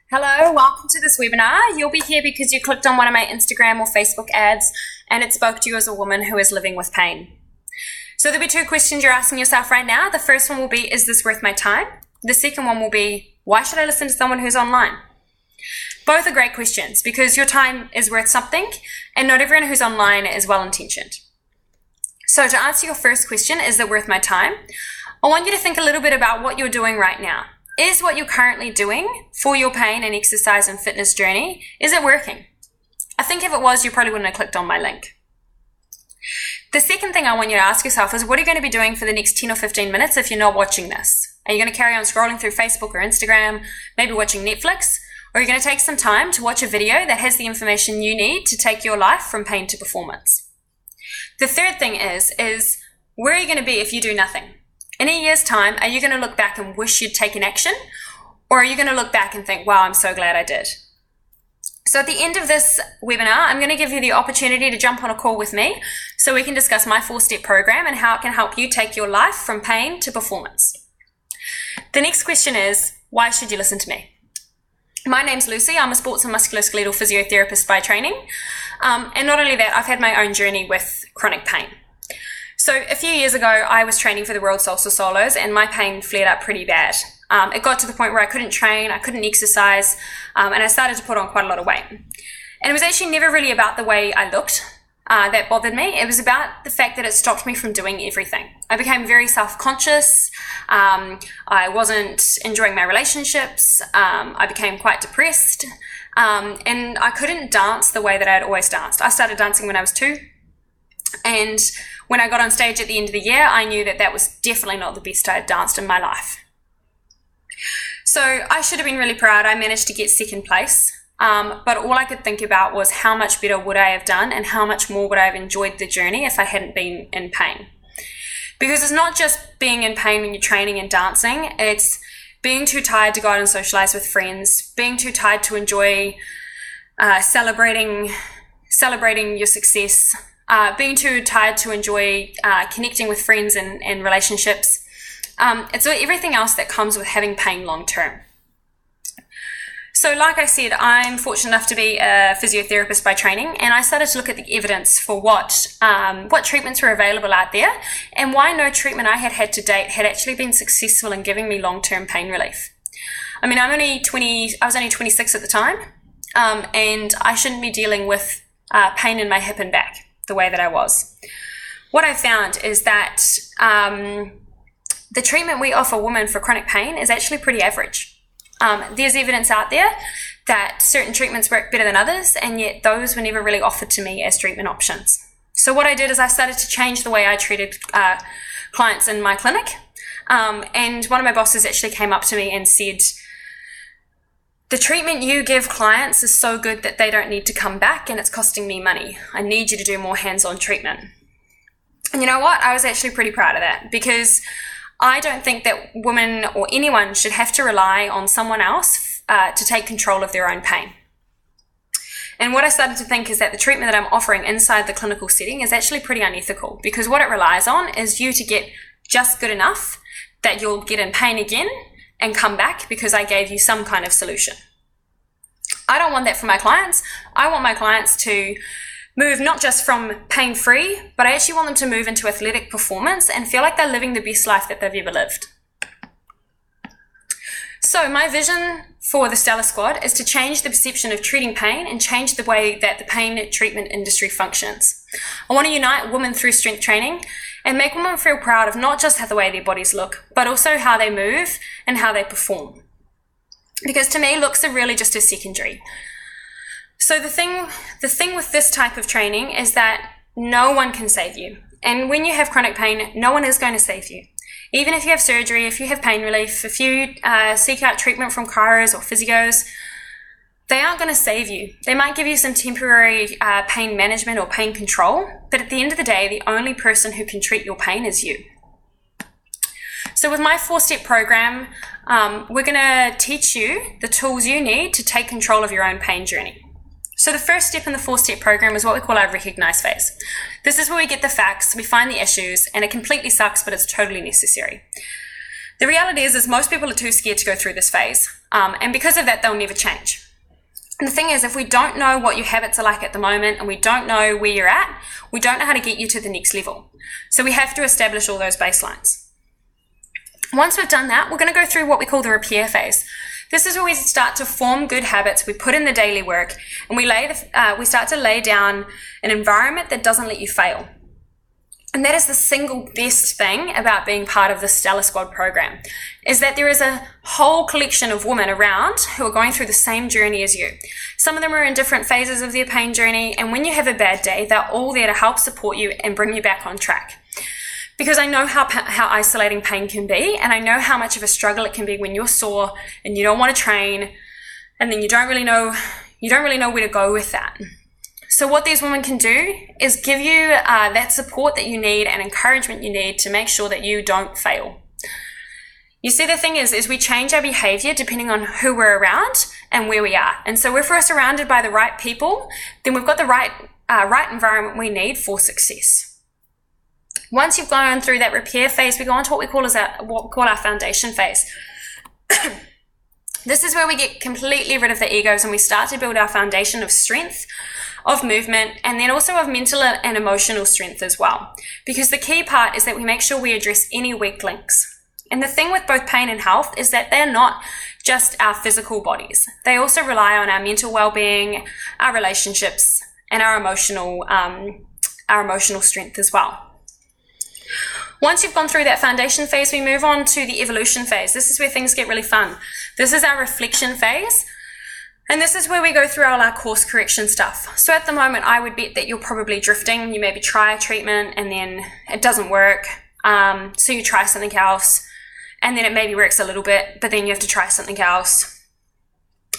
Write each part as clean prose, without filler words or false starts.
Hello, welcome to this webinar. You'll be here because you clicked on one of my Instagram or Facebook ads and it spoke to you as a woman who is living with pain. So there'll be two questions you're asking yourself right now. The first one will be, is this worth my time? The second one will be, why should I listen to someone who's online? Both are great questions because your time is worth something and not everyone who's online is well-intentioned. So to answer your first question, is it worth my time? I want you to think a little bit about what you're doing right now. Is what you're currently doing for your pain and exercise and fitness journey, is it working? I think if it was, you probably wouldn't have clicked on my link. The second thing I want you to ask yourself is, what are you going to be doing for the next 10 or 15 minutes if you're not watching this? Are you going to carry on scrolling through Facebook or Instagram, maybe watching Netflix? Or are you going to take some time to watch a video that has the information you need to take your life from pain to performance? The third thing is where are you going to be if you do nothing? In a year's time, are you going to look back and wish you'd taken action? Or are you going to look back and think, wow, I'm so glad I did? So at the end of this webinar, I'm going to give you the opportunity to jump on a call with me so we can discuss my 4-step program and how it can help you take your life from pain to performance. The next question is, why should you listen to me? My name's Lucy. I'm a sports and musculoskeletal physiotherapist by training. And not only that, I've had my own journey with chronic pain. So a few years ago, I was training for the World Salsa Solos and my pain flared up pretty bad. It got to the point where I couldn't train, I couldn't exercise, and I started to put on quite a lot of weight. And it was actually never really about the way I looked that bothered me. It was about the fact that it stopped me from doing everything. I became very self-conscious. I wasn't enjoying my relationships. I became quite depressed. And I couldn't dance the way that I had always danced. I started dancing when I was 2. And when I got on stage at the end of the year, I knew that that was definitely not the best I had danced in my life. So I should have been really proud. I managed to get second place. But all I could think about was how much better would I have done and how much more would I have enjoyed the journey if I hadn't been in pain. Because it's not just being in pain when you're training and dancing. It's being too tired to go out and socialize with friends, being too tired to enjoy celebrating your success, being too tired to enjoy connecting with friends and relationships. It's everything else that comes with having pain long term. So like I said, I'm fortunate enough to be a physiotherapist by training, and I started to look at the evidence for what treatments were available out there and why no treatment I had to date had actually been successful in giving me long-term pain relief. I mean, I was only 26 at the time, and I shouldn't be dealing with pain in my hip and back the way that I was. What I found is that the treatment we offer women for chronic pain is actually pretty average. There's evidence out there that certain treatments work better than others, and yet those were never really offered to me as treatment options. So what I did is I started to change the way I treated clients in my clinic, and one of my bosses actually came up to me and said, the treatment you give clients is so good that they don't need to come back and it's costing me money. I need you to do more hands-on treatment. And you know what? I was actually pretty proud of that because I don't think that women or anyone should have to rely on someone else to take control of their own pain. And what I started to think is that the treatment that I'm offering inside the clinical setting is actually pretty unethical because what it relies on is you to get just good enough that you'll get in pain again and come back because I gave you some kind of solution. I don't want that for my clients. I want my clients to move not just from pain-free, but I actually want them to move into athletic performance and feel like they're living the best life that they've ever lived. So my vision for the Stellar Squad is to change the perception of treating pain and change the way that the pain treatment industry functions. I want to unite women through strength training and make women feel proud of not just how the way their bodies look, but also how they move and how they perform. Because to me, looks are really just a secondary. So the thing with this type of training is that no one can save you. And when you have chronic pain, no one is going to save you. Even if you have surgery, if you have pain relief, if you seek out treatment from chiros or physios, they aren't going to save you. They might give you some temporary pain management or pain control, but at the end of the day, the only person who can treat your pain is you. So with my 4-step program, we're going to teach you the tools you need to take control of your own pain journey. So the first step in the 4-step program is what we call our recognize phase. This is where we get the facts, we find the issues, and it completely sucks, but it's totally necessary. The reality is most people are too scared to go through this phase. And because of that, they'll never change. And the thing is, if we don't know what your habits are like at the moment and we don't know where you're at, we don't know how to get you to the next level. So we have to establish all those baselines. Once we've done that, we're going to go through what we call the repair phase. This is where we start to form good habits, we put in the daily work, and we start to lay down an environment that doesn't let you fail. And that is the single best thing about being part of the Stellar Squad program, is that there is a whole collection of women around who are going through the same journey as you. Some of them are in different phases of their pain journey, and when you have a bad day, they're all there to help support you and bring you back on track. Because I know how isolating pain can be, and I know how much of a struggle it can be when you're sore and you don't want to train, and then you don't really know where to go with that. So what these women can do is give you that support that you need and encouragement you need to make sure that you don't fail. You see, the thing is we change our behavior depending on who we're around and where we are. And so if we're surrounded by the right people, then we've got the right environment we need for success. Once you've gone through that repair phase, we go on to what we call our foundation phase. This is where we get completely rid of the egos and we start to build our foundation of strength, of movement, and then also of mental and emotional strength as well. Because the key part is that we make sure we address any weak links. And the thing with both pain and health is that they're not just our physical bodies. They also rely on our mental well-being, our relationships, and our emotional strength as well. Once you've gone through that foundation phase, we move on to the evolution phase. This is where things get really fun. This is our reflection phase. And this is where we go through all our course correction stuff. So at the moment, I would bet that you're probably drifting. You maybe try a treatment and then it doesn't work. So you try something else and then it maybe works a little bit, but then you have to try something else.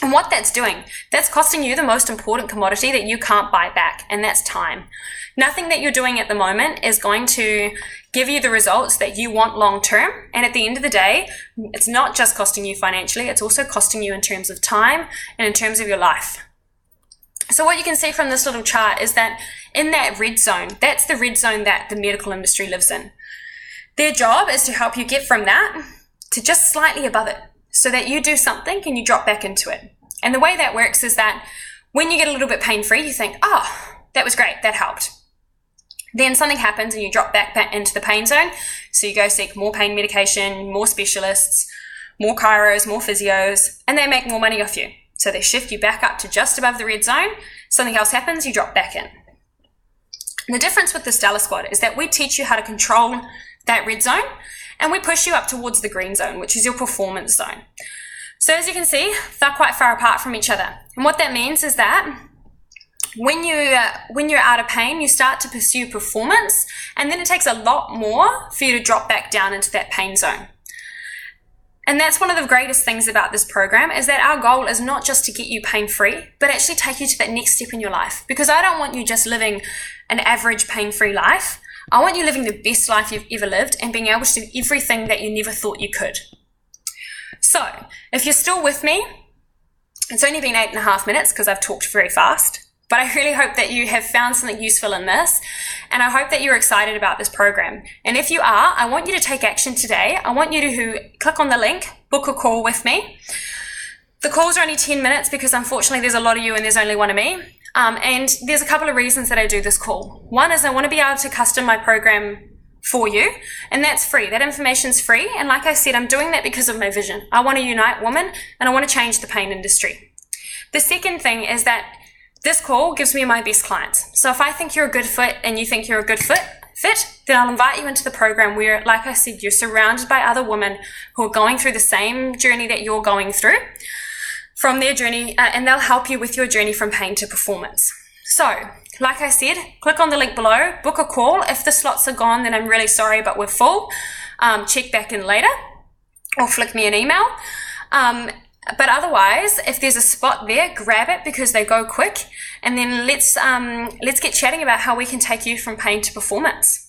And what that's doing, that's costing you the most important commodity that you can't buy back, and that's time. Nothing that you're doing at the moment is going to give you the results that you want long term. And at the end of the day, it's not just costing you financially, it's also costing you in terms of time and in terms of your life. So what you can see from this little chart is that in that red zone, that's the red zone that the medical industry lives in. Their job is to help you get from that to just slightly above it, so that you do something and you drop back into it. And the way that works is that when you get a little bit pain-free, you think, oh, that was great, that helped. Then something happens and you drop back into the pain zone. So you go seek more pain medication, more specialists, more chiros, more physios, and they make more money off you. So they shift you back up to just above the red zone. Something else happens, you drop back in. And the difference with the Stellar Squad is that we teach you how to control that red zone, and we push you up towards the green zone, which is your performance zone. So as you can see, they're quite far apart from each other. And what that means is that when you're out of pain, you start to pursue performance, and then it takes a lot more for you to drop back down into that pain zone. And that's one of the greatest things about this program, is that our goal is not just to get you pain-free, but actually take you to that next step in your life. Because I don't want you just living an average pain-free life. I want you living the best life you've ever lived and being able to do everything that you never thought you could. So, if you're still with me, it's only been 8.5 minutes because I've talked very fast, but I really hope that you have found something useful in this, and I hope that you're excited about this program. And if you are, I want you to take action today. I want you to click on the link, book a call with me. The calls are only 10 minutes because unfortunately there's a lot of you and there's only one of me. And there's a couple of reasons that I do this call. One is I want to be able to custom my program for you, and that's free. That information's free, and like I said, I'm doing that because of my vision. I want to unite women, and I want to change the pain industry. The second thing is that this call gives me my best clients. So if I think you're a good fit and you think you're a good fit, then I'll invite you into the program where, like I said, you're surrounded by other women who are going through the same journey that you're going through from their journey, and they'll help you with your journey from pain to performance. So, like I said, click on the link below, book a call. If the slots are gone, then I'm really sorry, but we're full. Check back in later or flick me an email. But otherwise, if there's a spot there, grab it because they go quick. And then let's get chatting about how we can take you from pain to performance.